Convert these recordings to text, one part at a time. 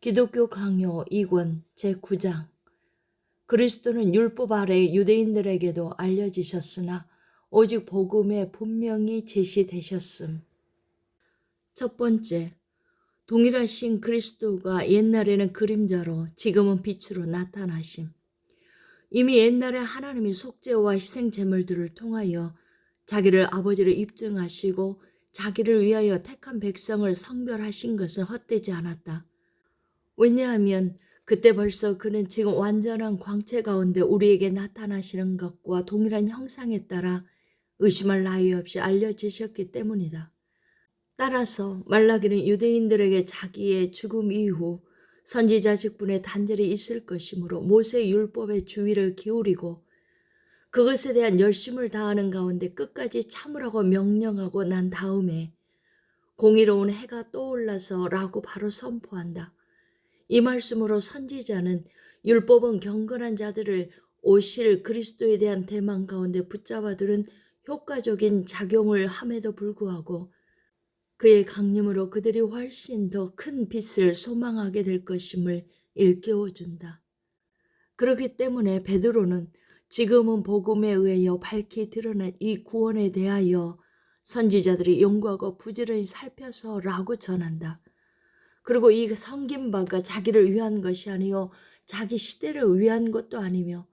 기독교 강요 2권 제9장. 그리스도는 율법 아래 유대인들에게도 알려지셨으나 오직 복음에 분명히 제시되셨음. 첫 번째, 동일하신 그리스도가 옛날에는 그림자로 지금은 빛으로 나타나심. 이미 옛날에 하나님이 속죄와 희생 제물들을 통하여 자기를 아버지로 입증하시고 자기를 위하여 택한 백성을 성별하신 것은 헛되지 않았다. 왜냐하면 그때 벌써 그는 지금 완전한 광채 가운데 우리에게 나타나시는 것과 동일한 형상에 따라 의심할 나위 없이 알려지셨기 때문이다. 따라서 말라기는 유대인들에게 자기의 죽음 이후 선지자 직분에 단절이 있을 것이므로 모세 율법의 주의를 기울이고 그것에 대한 열심을 다하는 가운데 끝까지 참으라고 명령하고 난 다음에 공의로운 해가 떠올라서 라고 바로 선포한다. 이 말씀으로 선지자는 율법은 경건한 자들을 오실 그리스도에 대한 대망 가운데 붙잡아두는 효과적인 작용을 함에도 불구하고 그의 강림으로 그들이 훨씬 더 큰 빛을 소망하게 될 것임을 일깨워준다. 그렇기 때문에 베드로는 지금은 복음에 의하여 밝히 드러난 이 구원에 대하여 선지자들이 연구하고 부지런히 살펴서 라고 전한다. 그리고 이 섬긴 바가 자기를 위한 것이 아니요 자기 시대를 위한 것도 아니며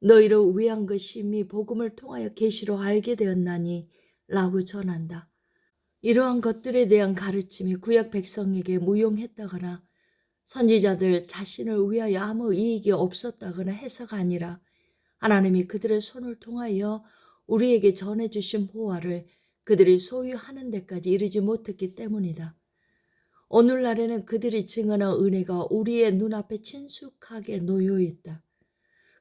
너희를 위한 것임이 복음을 통하여 계시로 알게 되었나니 라고 전한다. 이러한 것들에 대한 가르침이 구약 백성에게 무용했다거나 선지자들 자신을 위하여 아무 이익이 없었다거나 해서가 아니라 하나님이 그들의 손을 통하여 우리에게 전해주신 보화를 그들이 소유하는 데까지 이르지 못했기 때문이다. 오늘날에는 그들이 증언한 은혜가 우리의 눈앞에 친숙하게 놓여 있다.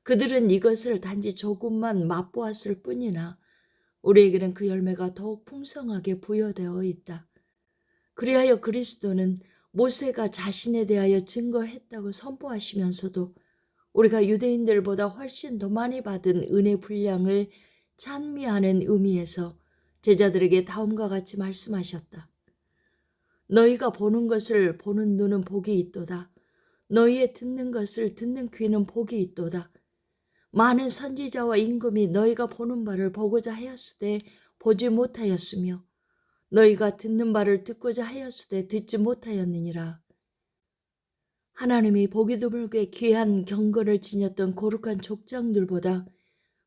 그들은 이것을 단지 조금만 맛보았을 뿐이나 우리에게는 그 열매가 더욱 풍성하게 부여되어 있다. 그리하여 그리스도는 모세가 자신에 대하여 증거했다고 선포하시면서도 우리가 유대인들보다 훨씬 더 많이 받은 은혜 분량을 찬미하는 의미에서 제자들에게 다음과 같이 말씀하셨다. 너희가 보는 것을 보는 눈은 복이 있도다. 너희의 듣는 것을 듣는 귀는 복이 있도다. 많은 선지자와 임금이 너희가 보는 바를 보고자 하였으되 보지 못하였으며 너희가 듣는 바를 듣고자 하였으되 듣지 못하였느니라. 하나님이 보기 드물게 귀한 경건을 지녔던 거룩한 족장들보다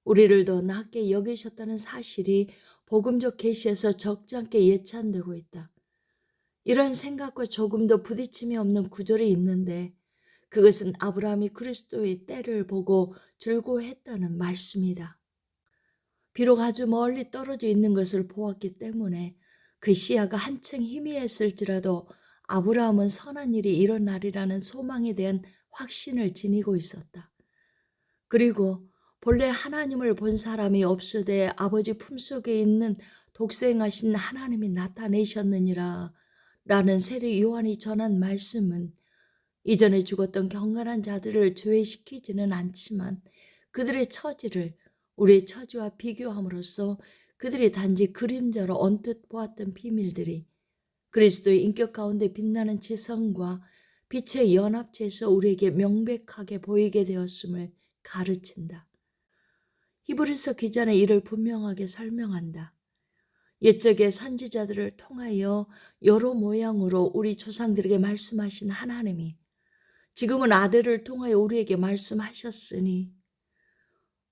우리를 더 낮게 여기셨다는 사실이 복음적 계시에서 적잖게 예찬되고 있다. 이런 생각과 조금 더 부딪힘이 없는 구절이 있는데 그것은 아브라함이 그리스도의 때를 보고 즐거워했다는 말씀이다. 비록 아주 멀리 떨어져 있는 것을 보았기 때문에 그 시야가 한층 희미했을지라도 아브라함은 선한 일이 일어나리라는 소망에 대한 확신을 지니고 있었다. 그리고 본래 하나님을 본 사람이 없으되 아버지 품속에 있는 독생하신 하나님이 나타내셨느니라 라는 세례 요한이 전한 말씀은 이전에 죽었던 경건한 자들을 죄시키지는 않지만 그들의 처지를 우리의 처지와 비교함으로써 그들이 단지 그림자로 언뜻 보았던 비밀들이 그리스도의 인격 가운데 빛나는 지성과 빛의 연합체에서 우리에게 명백하게 보이게 되었음을 가르친다. 히브리서 기자는 이를 분명하게 설명한다. 옛적의 선지자들을 통하여 여러 모양으로 우리 조상들에게 말씀하신 하나님이 지금은 아들을 통하여 우리에게 말씀하셨으니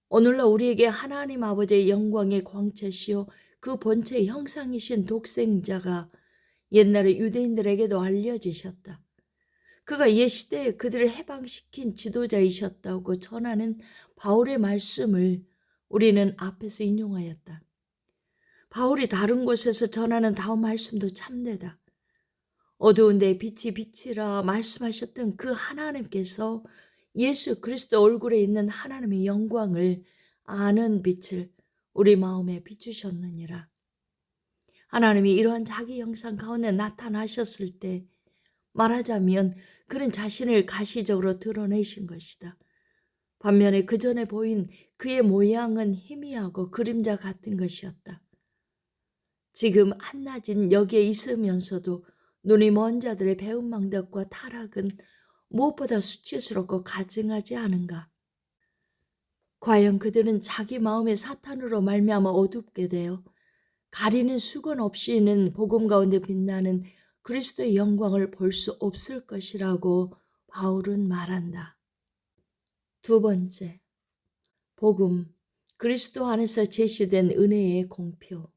오늘날 우리에게 하나님 아버지의 영광의 광채시요 그 본체의 형상이신 독생자가 옛날에 유대인들에게도 알려지셨다. 그가 옛 시대에 그들을 해방시킨 지도자이셨다고 전하는 바울의 말씀을 우리는 앞에서 인용하였다. 바울이 다른 곳에서 전하는 다음 말씀도 참되다. 어두운 데 빛이 빛이라 말씀하셨던 그 하나님께서 예수 그리스도 얼굴에 있는 하나님의 영광을 아는 빛을 우리 마음에 비추셨느니라. 하나님이 이러한 자기 형상 가운데 나타나셨을 때 말하자면 그는 자신을 가시적으로 드러내신 것이다. 반면에 그 전에 보인 그의 모양은 희미하고 그림자 같은 것이었다. 지금 한낮인 여기에 있으면서도 눈이 먼 자들의 배은망덕과 타락은 무엇보다 수치스럽고 가증하지 않은가? 과연 그들은 자기 마음의 사탄으로 말미암아 어둡게 되어 가리는 수건 없이는 복음 가운데 빛나는 그리스도의 영광을 볼 수 없을 것이라고 바울은 말한다. 두 번째, 복음, 그리스도 안에서 제시된 은혜의 공표.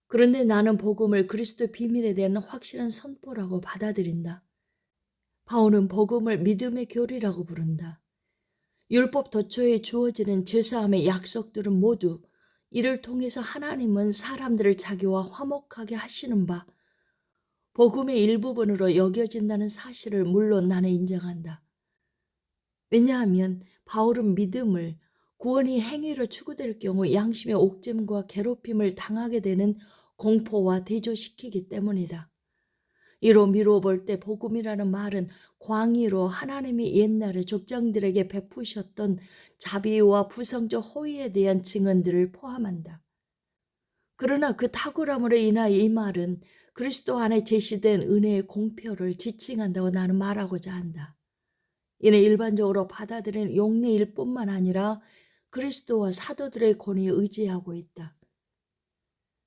그런데 나는 복음을 그리스도 비밀에 대한 확실한 선포라고 받아들인다. 바울은 복음을 믿음의 교리라고 부른다. 율법 도초에 주어지는 죄사함의 약속들은 모두 이를 통해서 하나님은 사람들을 자기와 화목하게 하시는 바 복음의 일부분으로 여겨진다는 사실을 물론 나는 인정한다. 왜냐하면 바울은 믿음을 구원이 행위로 추구될 경우 양심의 옥죄임과 괴롭힘을 당하게 되는 공포와 대조시키기 때문이다. 이로 미루어 볼 때 복음이라는 말은 광의로 하나님이 옛날에 족장들에게 베푸셨던 자비와 부성적 호의에 대한 증언들을 포함한다. 그러나 그 탁월함으로 인하여 이 말은 그리스도 안에 제시된 은혜의 공표를 지칭한다고 나는 말하고자 한다. 이는 일반적으로 받아들이는 용례일 뿐만 아니라 그리스도와 사도들의 권위에 의지하고 있다.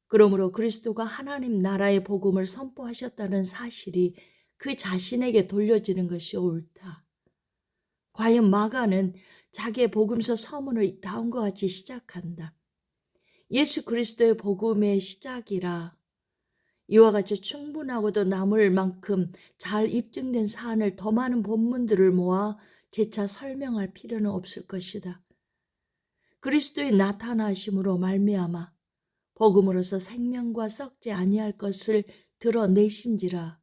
그러므로 그리스도가 하나님 나라의 복음을 선포하셨다는 사실이 그 자신에게 돌려지는 것이 옳다. 과연 마가는 자기의 복음서 서문을 다음과 같이 시작한다. 예수 그리스도의 복음의 시작이라 이와 같이 충분하고도 남을 만큼 잘 입증된 사안을 더 많은 본문들을 모아 재차 설명할 필요는 없을 것이다. 그리스도의 나타나심으로 말미암아 복음으로서 생명과 썩지 아니할 것을 드러내신지라.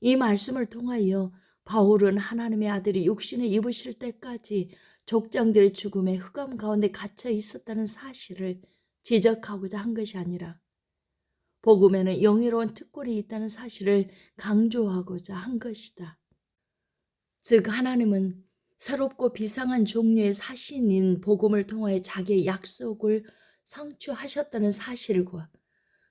이 말씀을 통하여 바울은 하나님의 아들이 육신을 입으실 때까지 족장들의 죽음의 흑암 가운데 갇혀 있었다는 사실을 지적하고자 한 것이 아니라 복음에는 영예로운 특권이 있다는 사실을 강조하고자 한 것이다. 즉 하나님은 새롭고 비상한 종류의 사신인 복음을 통하여 자기의 약속을 성취하셨다는 사실과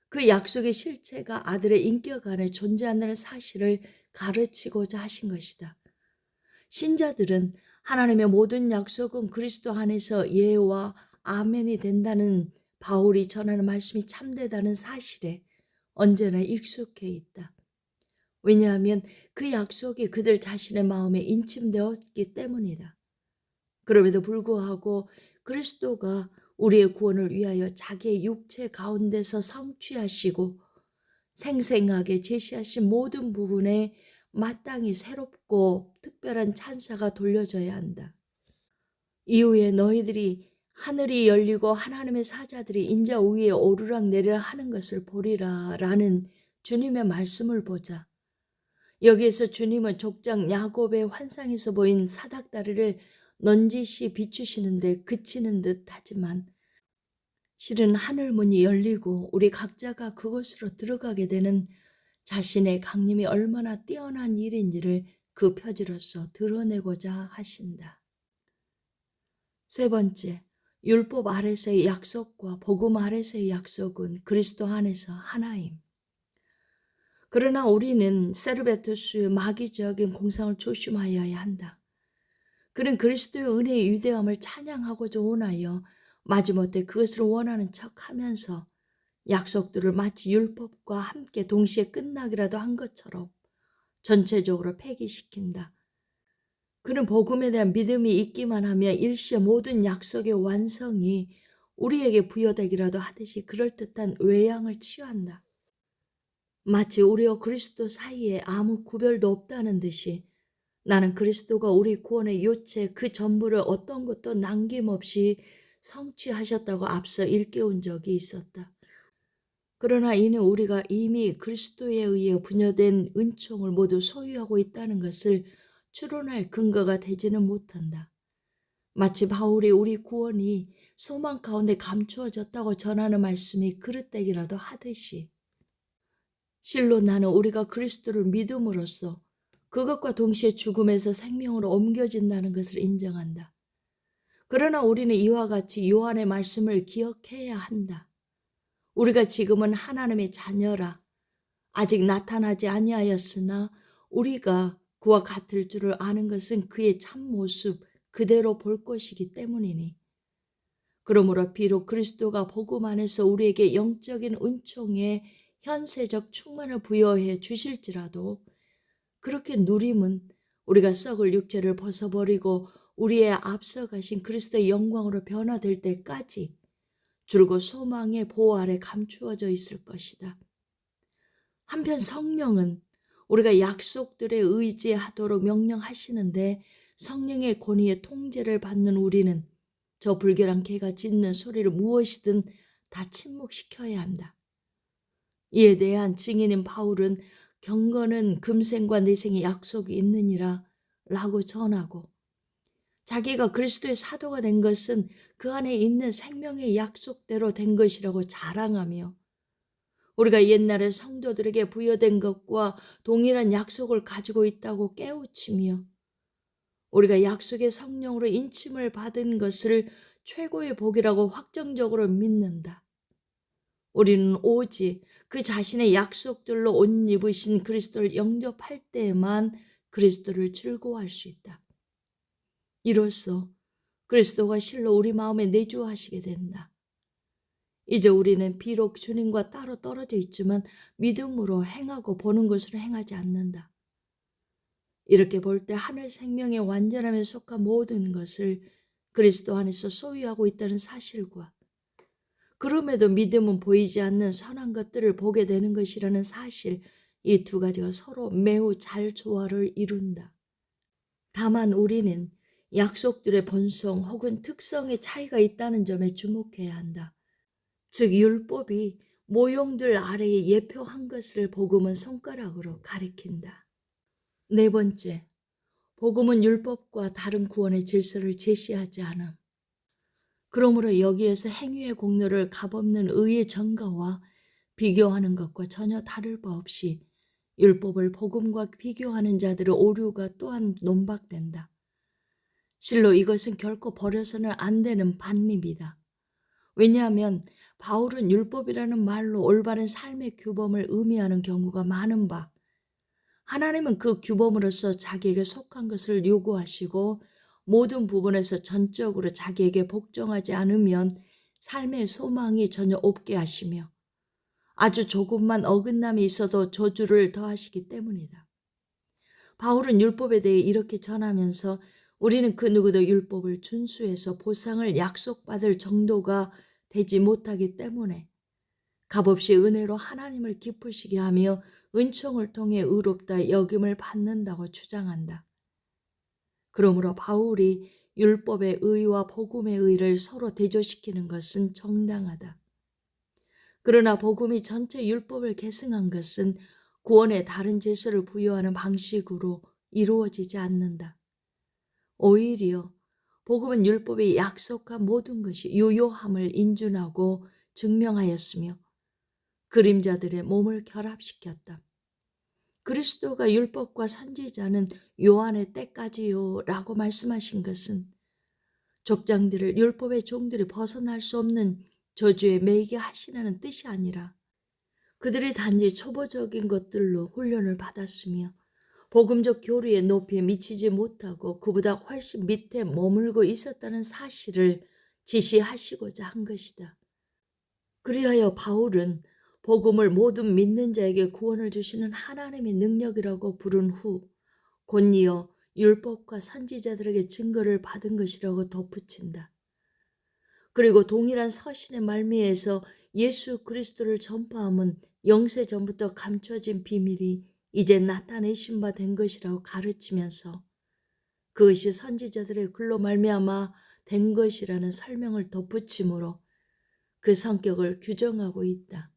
그 약속의 실체가 아들의 인격 안에 존재한다는 사실을 가르치고자 하신 것이다. 신자들은 하나님의 모든 약속은 그리스도 안에서 예와 아멘이 된다는 바울이 전하는 말씀이 참되다는 사실에 언제나 익숙해 있다. 왜냐하면 그 약속이 그들 자신의 마음에 인침되었기 때문이다. 그럼에도 불구하고 그리스도가 우리의 구원을 위하여 자기의 육체 가운데서 성취하시고 생생하게 제시하신 모든 부분에 마땅히 새롭고 특별한 찬사가 돌려져야 한다. 이후에 너희들이 하늘이 열리고 하나님의 사자들이 인자 위에 오르락내리락 하는 것을 보리라 라는 주님의 말씀을 보자. 여기에서 주님은 족장 야곱의 환상에서 보인 사닥다리를 넌지시 비추시는데 그치는 듯 하지만 실은 하늘문이 열리고 우리 각자가 그곳으로 들어가게 되는 자신의 강림이 얼마나 뛰어난 일인지를 그 표지로서 드러내고자 하신다. 세 번째, 율법 아래서의 약속과 복음 아래서의 약속은 그리스도 안에서 하나임. 그러나 우리는 세르베투스의 마귀적인 공상을 조심하여야 한다. 그는 그리스도의 은혜의 위대함을 찬양하고자 원하여 마지못해 그것을 원하는 척하면서 약속들을 마치 율법과 함께 동시에 끝나기라도 한 것처럼 전체적으로 폐기시킨다. 그는 복음에 대한 믿음이 있기만 하면 일시에 모든 약속의 완성이 우리에게 부여되기라도 하듯이 그럴듯한 외양을 취한다. 마치 우리와 그리스도 사이에 아무 구별도 없다는 듯이 나는 그리스도가 우리 구원의 요체 그 전부를 어떤 것도 남김없이 성취하셨다고 앞서 일깨운 적이 있었다. 그러나 이는 우리가 이미 그리스도에 의해 분여된 은총을 모두 소유하고 있다는 것을 추론할 근거가 되지는 못한다. 마치 바울이 우리 구원이 소망 가운데 감추어졌다고 전하는 말씀이 그릇되기라도 하듯이 실로 나는 우리가 그리스도를 믿음으로써 그것과 동시에 죽음에서 생명으로 옮겨진다는 것을 인정한다. 그러나 우리는 이와 같이 요한의 말씀을 기억해야 한다. 우리가 지금은 하나님의 자녀라. 아직 나타나지 아니하였으나 우리가 그와 같을 줄을 아는 것은 그의 참모습 그대로 볼 것이기 때문이니. 그러므로 비록 그리스도가 복음 안에서 우리에게 영적인 은총의 현세적 충만을 부여해 주실지라도 그렇게 누림은 우리가 썩을 육체를 벗어버리고 우리의 앞서가신 그리스도의 영광으로 변화될 때까지 줄곧 소망의 보호 아래 감추어져 있을 것이다. 한편 성령은 우리가 약속들에 의지하도록 명령하시는데 성령의 권위의 통제를 받는 우리는 저 불결한 개가 짖는 소리를 무엇이든 다 침묵시켜야 한다. 이에 대한 증인인 바울은 경건은 금생과 내생의 약속이 있느니라 라고 전하고 자기가 그리스도의 사도가 된 것은 그 안에 있는 생명의 약속대로 된 것이라고 자랑하며 우리가 옛날에 성도들에게 부여된 것과 동일한 약속을 가지고 있다고 깨우치며 우리가 약속의 성령으로 인침을 받은 것을 최고의 복이라고 확정적으로 믿는다. 우리는 오직 그 자신의 약속들로 옷 입으신 그리스도를 영접할 때에만 그리스도를 즐거워할 수 있다. 이로써 그리스도가 실로 우리 마음에 내주하시게 된다. 이제 우리는 비록 주님과 따로 떨어져 있지만 믿음으로 행하고 보는 것으로 행하지 않는다. 이렇게 볼 때 하늘 생명의 완전함에 속한 모든 것을 그리스도 안에서 소유하고 있다는 사실과 그럼에도 믿음은 보이지 않는 선한 것들을 보게 되는 것이라는 사실, 이 두 가지가 서로 매우 잘 조화를 이룬다. 다만 우리는 약속들의 본성 혹은 특성의 차이가 있다는 점에 주목해야 한다. 즉 율법이 모형들 아래에 예표한 것을 복음은 손가락으로 가리킨다. 네 번째, 복음은 율법과 다른 구원의 질서를 제시하지 않음. 그러므로 여기에서 행위의 공로를 값없는 의의 전가와 비교하는 것과 전혀 다를 바 없이 율법을 복음과 비교하는 자들의 오류가 또한 논박된다. 실로 이것은 결코 버려서는 안 되는 반립이다. 왜냐하면 바울은 율법이라는 말로 올바른 삶의 규범을 의미하는 경우가 많은 바 하나님은 그 규범으로서 자기에게 속한 것을 요구하시고 모든 부분에서 전적으로 자기에게 복종하지 않으면 삶의 소망이 전혀 없게 하시며 아주 조금만 어긋남이 있어도 저주를 더하시기 때문이다. 바울은 율법에 대해 이렇게 전하면서 우리는 그 누구도 율법을 준수해서 보상을 약속받을 정도가 되지 못하기 때문에 값없이 은혜로 하나님을 기쁘시게 하며 은총을 통해 의롭다 여김을 받는다고 주장한다. 그러므로 바울이 율법의 의와 복음의 의를 서로 대조시키는 것은 정당하다. 그러나 복음이 전체 율법을 계승한 것은 구원의 다른 질서를 부여하는 방식으로 이루어지지 않는다. 오히려 복음은 율법이 약속한 모든 것이 유효함을 인준하고 증명하였으며 그림자들의 몸을 결합시켰다. 그리스도가 율법과 선지자는 요한의 때까지요 라고 말씀하신 것은 족장들을 율법의 종들이 벗어날 수 없는 저주에 매이게 하시라는 뜻이 아니라 그들이 단지 초보적인 것들로 훈련을 받았으며 복음적 교리의 높이에 미치지 못하고 그보다 훨씬 밑에 머물고 있었다는 사실을 지시하시고자 한 것이다. 그리하여 바울은 복음을 모든 믿는 자에게 구원을 주시는 하나님의 능력이라고 부른 후 곧이어 율법과 선지자들에게 증거를 받은 것이라고 덧붙인다. 그리고 동일한 서신의 말미에서 예수 그리스도를 전파함은 영세 전부터 감춰진 비밀이 이제 나타내신 바 된 것이라고 가르치면서 그것이 선지자들의 글로 말미암아 된 것이라는 설명을 덧붙임으로 그 성격을 규정하고 있다.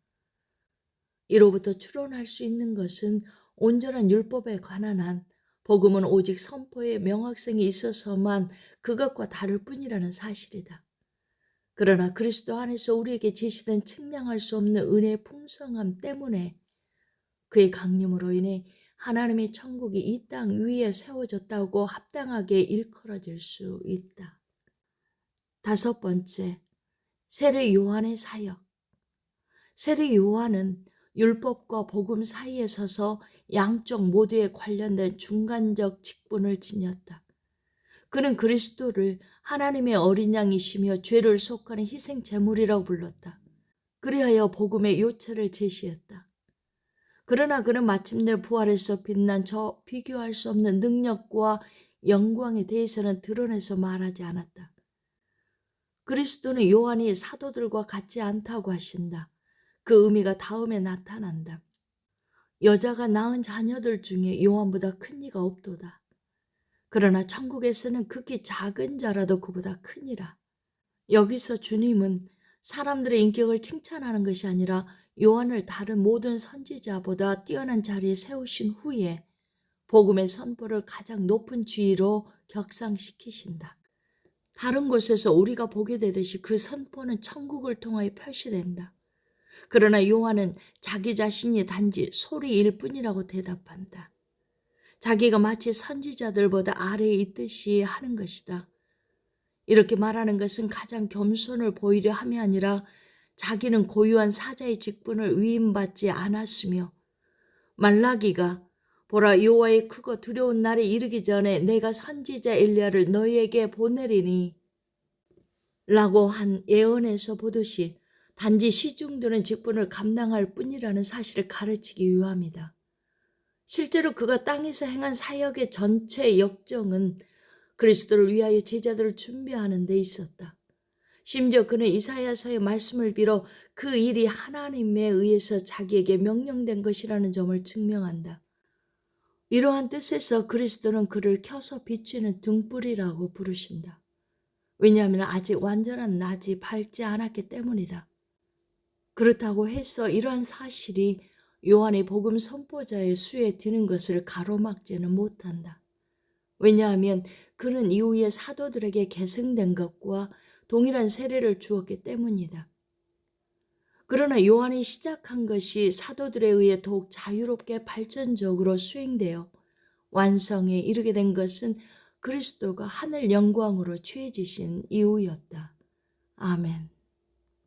이로부터 추론할 수 있는 것은 온전한 율법에 관한 한 복음은 오직 선포의 명확성이 있어서만 그것과 다를 뿐이라는 사실이다. 그러나 그리스도 안에서 우리에게 제시된 측량할 수 없는 은혜의 풍성함 때문에 그의 강림으로 인해 하나님의 천국이 이 땅 위에 세워졌다고 합당하게 일컬어질 수 있다. 다섯 번째, 세례 요한의 사역. 세례 요한은 율법과 복음 사이에 서서 양쪽 모두에 관련된 중간적 직분을 지녔다. 그는 그리스도를 하나님의 어린 양이시며 죄를 속하는 희생 제물이라고 불렀다. 그리하여 복음의 요체를 제시했다. 그러나 그는 마침내 부활에서 빛난 저 비교할 수 없는 능력과 영광에 대해서는 드러내서 말하지 않았다. 그리스도는 요한이 사도들과 같지 않다고 하신다. 그 의미가 다음에 나타난다. 여자가 낳은 자녀들 중에 요한보다 큰 이가 없도다. 그러나 천국에서는 극히 작은 자라도 그보다 크니라. 여기서 주님은 사람들의 인격을 칭찬하는 것이 아니라 요한을 다른 모든 선지자보다 뛰어난 자리에 세우신 후에 복음의 선포를 가장 높은 지위로 격상시키신다. 다른 곳에서 우리가 보게 되듯이 그 선포는 천국을 통하여 표시된다. 그러나 요한은 자기 자신이 단지 소리일 뿐이라고 대답한다. 자기가 마치 선지자들보다 아래에 있듯이 하는 것이다. 이렇게 말하는 것은 가장 겸손을 보이려 함이 아니라 자기는 고유한 사자의 직분을 위임받지 않았으며 말라기가 보라 여호와의 크고 두려운 날에 이르기 전에 내가 선지자 엘리야를 너희에게 보내리니 라고 한 예언에서 보듯이 단지 시중드는 직분을 감당할 뿐이라는 사실을 가르치기 위함이다. 실제로 그가 땅에서 행한 사역의 전체 역정은 그리스도를 위하여 제자들을 준비하는 데 있었다. 심지어 그는 이사야서의 말씀을 빌어 그 일이 하나님에 의해서 자기에게 명령된 것이라는 점을 증명한다. 이러한 뜻에서 그리스도는 그를 켜서 비추는 등불이라고 부르신다. 왜냐하면 아직 완전한 낮이 밝지 않았기 때문이다. 그렇다고 해서 이러한 사실이 요한의 복음 선포자의 수에 드는 것을 가로막지는 못한다. 왜냐하면 그는 이후에 사도들에게 계승된 것과 동일한 세례를 주었기 때문이다. 그러나 요한이 시작한 것이 사도들에 의해 더욱 자유롭게 발전적으로 수행되어 완성에 이르게 된 것은 그리스도가 하늘 영광으로 취해지신 이후였다. 아멘.